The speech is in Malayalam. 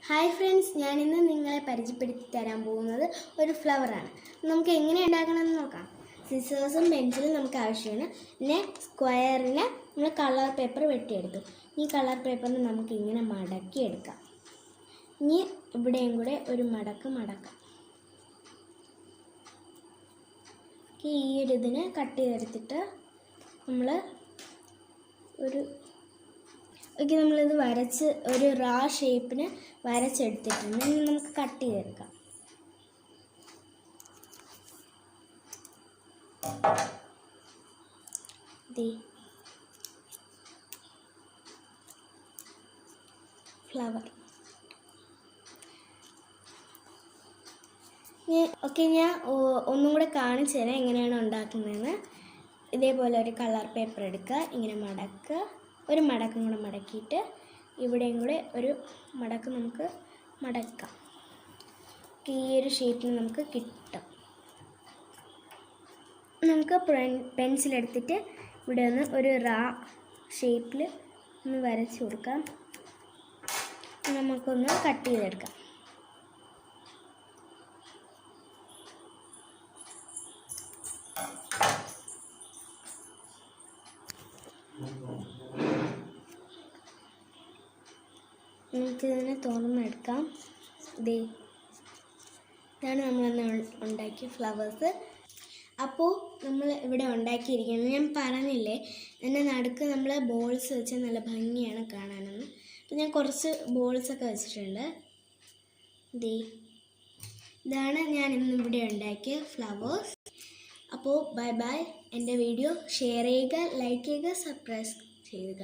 ഹായ് ഫ്രണ്ട്സ്, ഞാനിന്ന് നിങ്ങളെ പരിചയപ്പെടുത്തി തരാൻ പോകുന്നത് ഒരു ഫ്ലവറാണ്. നമുക്ക് എങ്ങനെ ഉണ്ടാക്കണമെന്ന് നോക്കാം. സിസേഴ്സും പെൻസിലും നമുക്ക് ആവശ്യമാണ്. പിന്നെ സ്ക്വയറിന് നമ്മൾ കളർ പേപ്പർ വെട്ടിയെടുത്തു. ഈ കളർ പേപ്പറിന് നമുക്ക് ഇങ്ങനെ മടക്കിയെടുക്കാം. ഇനി ഇവിടെയും കൂടെ ഒരു മടക്കാം. ഈ ഒരു ഇതിന് കട്ട് ചെയ്തെടുത്തിട്ട് നമ്മളിത് വരച്ച് ഒരു റാ ഷേപ്പിന് വരച്ചെടുത്തിട്ടുണ്ട്. ഇനി നമുക്ക് കട്ട് ചെയ്തെടുക്കാം. ഫ്ലവർ ഞാൻ ഒന്നും കൂടെ കാണിച്ചു തരാം എങ്ങനെയാണ് ഉണ്ടാക്കുന്നതെന്ന്. ഇതേപോലെ ഒരു കളർ പേപ്പർ എടുക്കുക, ഇങ്ങനെ മടക്കുക, ഒരു മടക്കും കൂടെ മടക്കിയിട്ട് ഇവിടെയും കൂടെ ഒരു മടക്ക് നമുക്ക് മടക്കാം. ഈ ഒരു ഷേപ്പിൽ നമുക്ക് കിട്ടും. നമുക്ക് പെൻസിലെടുത്തിട്ട് ഇവിടെ ഒന്ന് ഒരു റാ ഷേപ്പിൽ ഒന്ന് വരച്ച് കൊടുക്കാം. നമുക്കൊന്ന് കട്ട് ചെയ്തെടുക്കാം. നമുക്കിതിനെ തുറന്നെടുക്കാം. ഇതാണ് നമ്മളിന്ന് ഉണ്ടാക്കിയ ഫ്ലവേഴ്സ്. അപ്പോൾ നമ്മൾ ഇവിടെ ഉണ്ടാക്കിയിരിക്കുന്നത് ഞാൻ പറഞ്ഞില്ലേ, എൻ്റെ നടുക്ക് നമ്മൾ ബോൾസ് വെച്ചാൽ നല്ല ഭംഗിയാണ് കാണാനെന്ന്. അപ്പോൾ ഞാൻ കുറച്ച് ബോൾസൊക്കെ വെച്ചിട്ടുണ്ട്. ഇതാണ് ഞാൻ ഇന്നിവിടെ ഉണ്ടാക്കിയ ഫ്ലവേഴ്സ്. അപ്പോൾ ബൈ ബൈ. എൻ്റെ വീഡിയോ ഷെയർ ചെയ്യുക, ലൈക്ക് ചെയ്യുക, സബ്സ്ക്രൈബ് ചെയ്യുക.